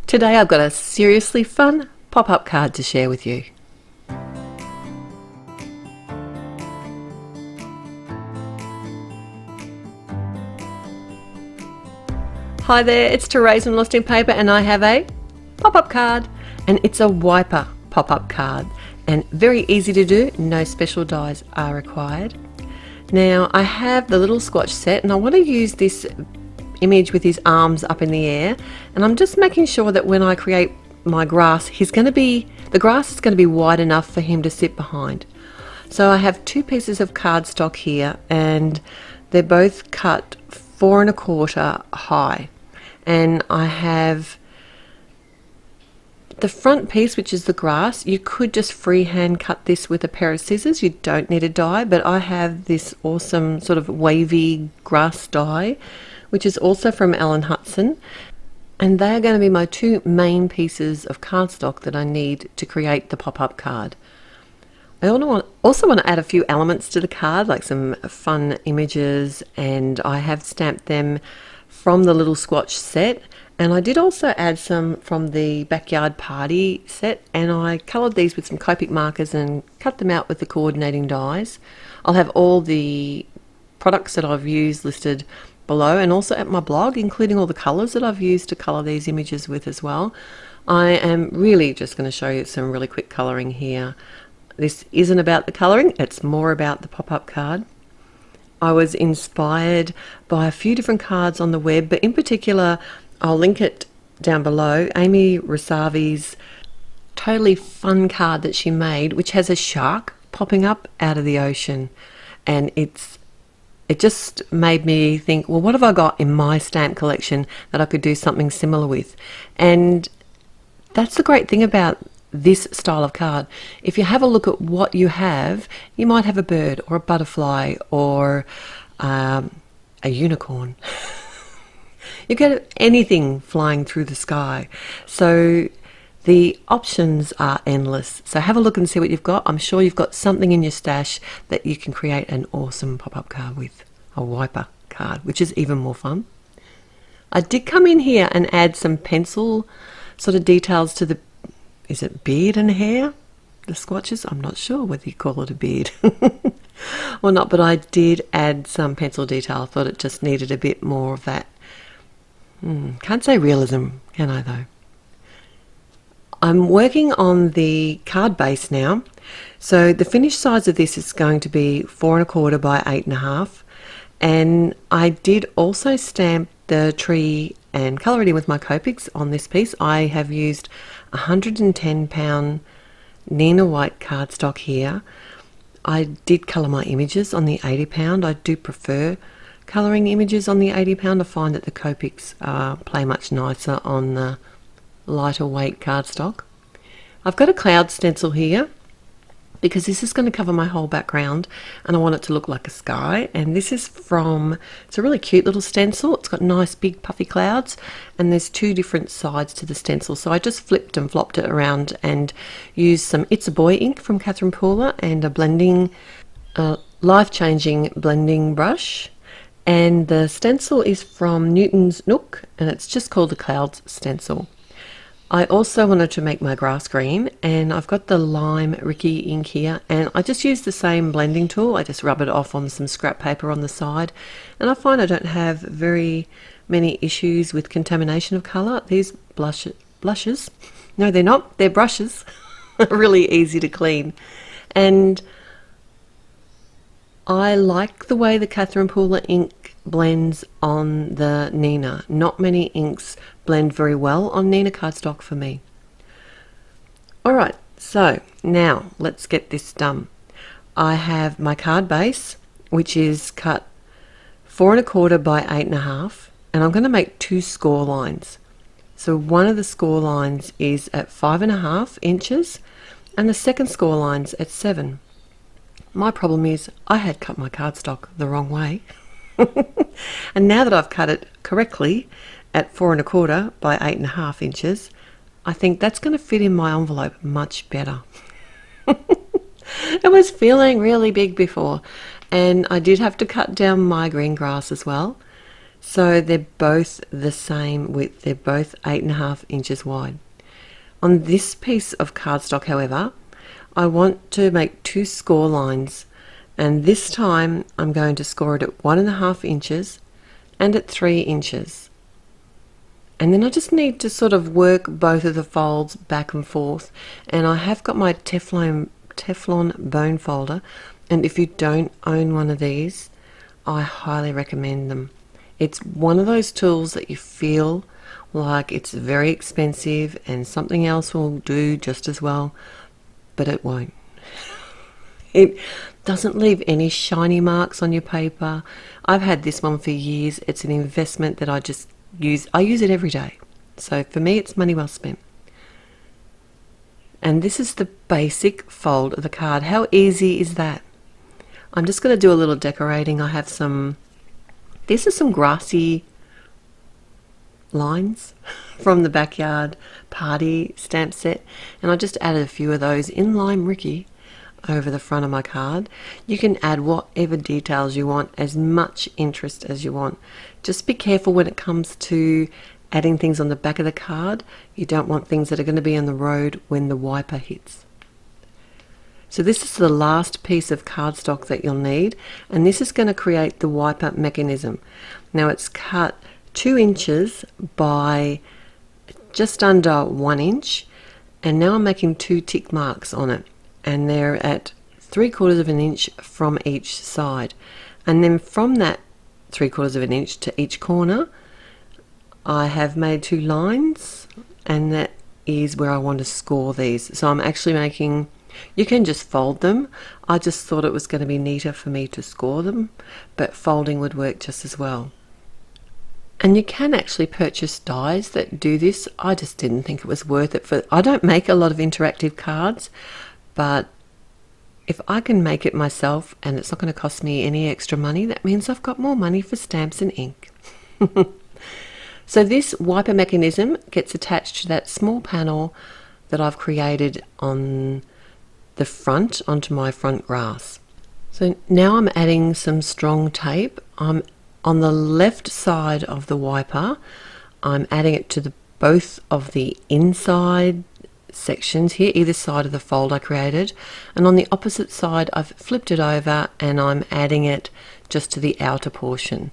Today I've got a seriously fun pop-up card to share with you. Hi there, it's Therese from Lostinpaper and I have a pop-up card, and it's a wiper pop-up card and very easy to do. No special dies are required. Now I have the little Swatch set and I want to use this image with his arms up in the air, and I'm just making sure that when I create my grass, the grass is going to be wide enough for him to sit behind. So I have two pieces of cardstock here and they're both cut 4 1/4 high, and I have the front piece, which is the grass. You could just freehand cut this with a pair of scissors, you don't need a die, but I have this awesome sort of wavy grass die which is also from Allen Hudson, and they are going to be my two main pieces of cardstock that I need to create the pop-up card. I also want to add a few elements to the card, like some fun images, and I have stamped them from the little Swatch set, and I did also add some from the Backyard Party set, and I coloured these with some Copic markers and cut them out with the coordinating dies. I'll have all the products that I've used listed below, and also at my blog, including all the colours that I've used to colour these images with as well. I am really just going to show you some really quick colouring here. This isn't about the colouring, it's more about the pop-up card. I was inspired by a few different cards on the web, but in particular, I'll link it down below, Amy Rasavi's totally fun card that she made, which has a shark popping up out of the ocean. And it just made me think, well, what have I got in my stamp collection that I could do something similar with? And that's the great thing about this style of card. If you have a look at what you have, you might have a bird or a butterfly or a unicorn. You get anything flying through the sky. So the options are endless. So have a look and see what you've got. I'm sure you've got something in your stash that you can create an awesome pop-up card with, a wiper card, which is even more fun. I did come in here and add some pencil sort of details to the, is it beard and hair? The swatches? I'm not sure whether you call it a beard or not, but I did add some pencil detail. I thought it just needed a bit more of that. Can't say realism, can I though? I'm working on the card base now. So the finished size of this is going to be 4 1/4 by 8 1/2. And I did also stamp the tree and colour it in with my Copics on this piece. I have used 110 Nina White cardstock here. I did colour my images on the 80 I do prefer colouring images on the 80 I find that the Copics play much nicer on the lighter weight cardstock. I've got a cloud stencil here because this is going to cover my whole background and I want it to look like a sky, and this is it's a really cute little stencil. It's got nice big puffy clouds and there's two different sides to the stencil, so I just flipped and flopped it around and used some It's a Boy ink from Catherine Pooler and a life-changing blending brush, and the stencil is from Newton's Nook and it's just called the Clouds stencil. I also wanted to make my grass green, and I've got the Lime Ricky ink here, and I just use the same blending tool. I just rub it off on some scrap paper on the side, and I find I don't have very many issues with contamination of colour. These blushes, no they're not, they're brushes, are really easy to clean. And I like the way the Catherine Pooler ink blends on the Nina. Not many inks blend very well on Nina cardstock for me. Alright, so now let's get this done. I have my card base, which is cut 4 1/4 by 8 1/2, and I'm going to make two score lines. So one of the score lines is at 5 1/2 inches and the second score line's at 7. My problem is I had cut my cardstock the wrong way. And now that I've cut it correctly at 4 1/4 by 8 1/2 inches, I think that's going to fit in my envelope much better. It was feeling really big before, and I did have to cut down my green grass as well. So they're both the same width, they're both 8.5 inches wide. On this piece of cardstock, however, I want to make 2 score lines, and this time I'm going to score it at 1.5 inches and at 3 inches. And then I just need to sort of work both of the folds back and forth. And I have got my Teflon bone folder, and if you don't own one of these, I highly recommend them. It's one of those tools that you feel like it's very expensive and something else will do just as well, but it won't. It doesn't leave any shiny marks on your paper. I've had this one for years. It's an investment that I use it every day. So for me, it's money well spent. And this is the basic fold of the card. How easy is that? I'm just going to do a little decorating. I have these are some grassy lines from the backyard party stamp set, and I just added a few of those in lime Ricky over the front of my card. You can add whatever details you want, as much interest as you want. Just be careful when it comes to adding things on the back of the card. You don't want things that are going to be on the road when the wiper hits. So this is the last piece of cardstock that you'll need, and this is going to create the wiper mechanism. Now it's cut 2 inches by just under 1 inch, and now I'm making 2 tick marks on it, and they're at 3/4 of an inch from each side. And then from that 3/4 of an inch to each corner, I have made 2 lines, and that is where I want to score these. So I'm actually making, you can just fold them. I just thought it was going to be neater for me to score them, but folding would work just as well. And you can actually purchase dies that do this. I just didn't think it was worth it. I don't make a lot of interactive cards, but if I can make it myself and it's not going to cost me any extra money, that means I've got more money for stamps and ink. So this wiper mechanism gets attached to that small panel that I've created on the front, onto my front grass. So now I'm adding some strong tape. I'm on the left side of the wiper. I'm adding it to both of the inside sections here, either side of the fold I created, and on the opposite side I've flipped it over and I'm adding it just to the outer portion.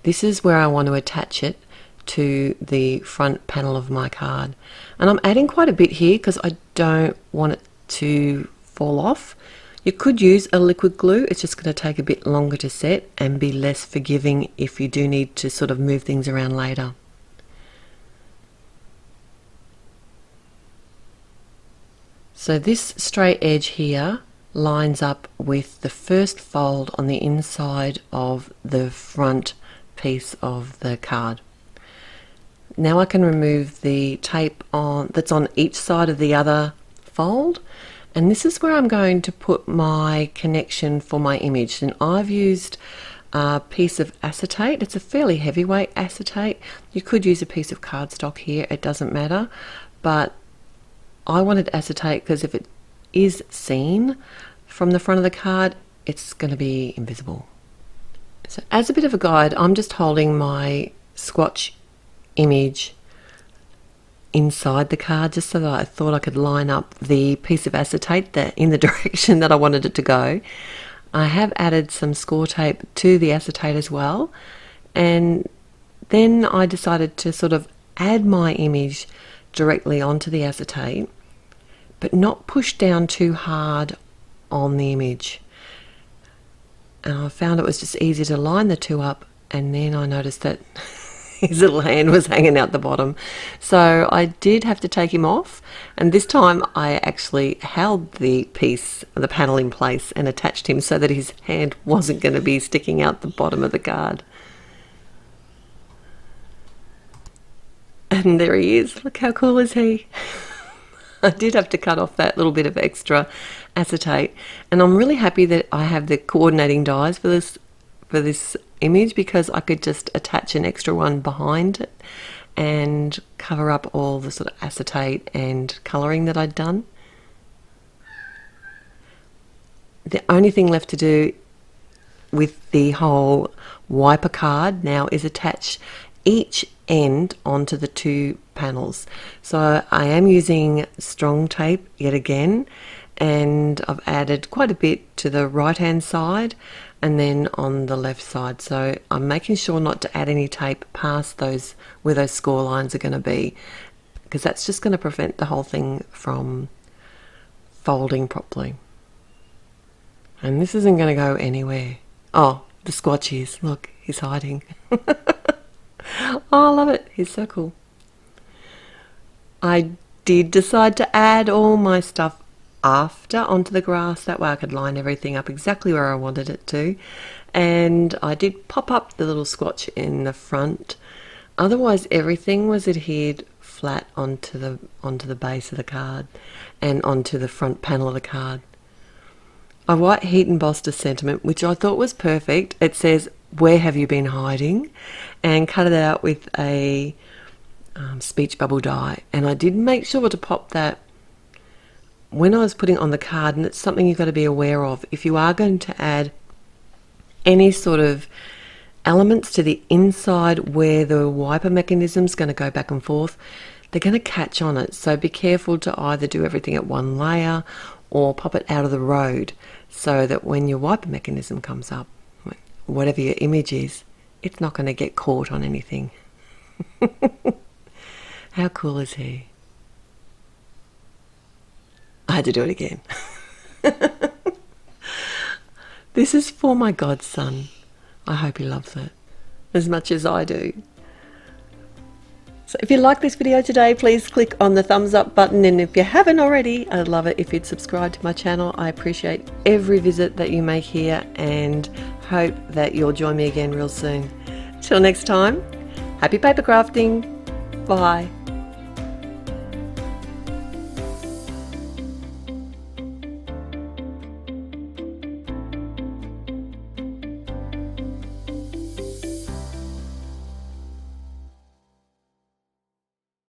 This is where I want to attach it to the front panel of my card, and I'm adding quite a bit here because I don't want it to fall off. You could use a liquid glue. It's just going to take a bit longer to set and be less forgiving if you do need to sort of move things around later. So this straight edge here lines up with the first fold on the inside of the front piece of the card. Now I can remove the tape that's on each side of the other fold, and this is where I'm going to put my connection for my image. And I've used a piece of acetate. It's a fairly heavyweight acetate. You could use a piece of cardstock here, it doesn't matter, but I wanted acetate because if it is seen from the front of the card, it's going to be invisible. So as a bit of a guide, I'm just holding my swatch image inside the card just so that I thought I could line up the piece of acetate in the direction that I wanted it to go. I have added some score tape to the acetate as well, and then I decided to sort of add my image directly onto the acetate, but not push down too hard on the image. And I found it was just easier to line the two up, and then I noticed that his little hand was hanging out the bottom. So I did have to take him off, and this time I actually held the panel in place and attached him so that his hand wasn't going to be sticking out the bottom of the card. And there he is. Look how cool is he? I did have to cut off that little bit of extra acetate, and I'm really happy that I have the coordinating dies for this image, because I could just attach an extra one behind it and cover up all the sort of acetate and colouring that I'd done. The only thing left to do with the whole wiper card now is attach each end onto the two panels. So I am using strong tape yet again, and I've added quite a bit to the right hand side and then on the left side. So I'm making sure not to add any tape past those where those score lines are going to be, because that's just going to prevent the whole thing from folding properly. And this isn't going to go anywhere. Oh, the squatchies. Look, he's hiding. Oh, I love it. He's so cool. I did decide to add all my stuff after onto the grass. That way I could line everything up exactly where I wanted it to. And I did pop up the little squatch in the front. Otherwise, everything was adhered flat onto the base of the card and onto the front panel of the card. I white heat embossed a sentiment, which I thought was perfect. It says, "Where have you been hiding?" and cut it out with a speech bubble die. And I did make sure to pop that when I was putting on the card, and it's something you've got to be aware of. If you are going to add any sort of elements to the inside where the wiper mechanism is going to go back and forth, they're going to catch on it. So be careful to either do everything at one layer or pop it out of the road, so that when your wiper mechanism comes up, whatever your image is, it's not going to get caught on anything. How cool is he? I had to do it again. This is for my godson. I hope he loves it as much as I do. So if you like this video today, please click on the thumbs up button, and if you haven't already, I'd love it if you'd subscribe to my channel. I appreciate every visit that you make here and hope that you'll join me again real soon. Till next time, happy paper crafting. Bye.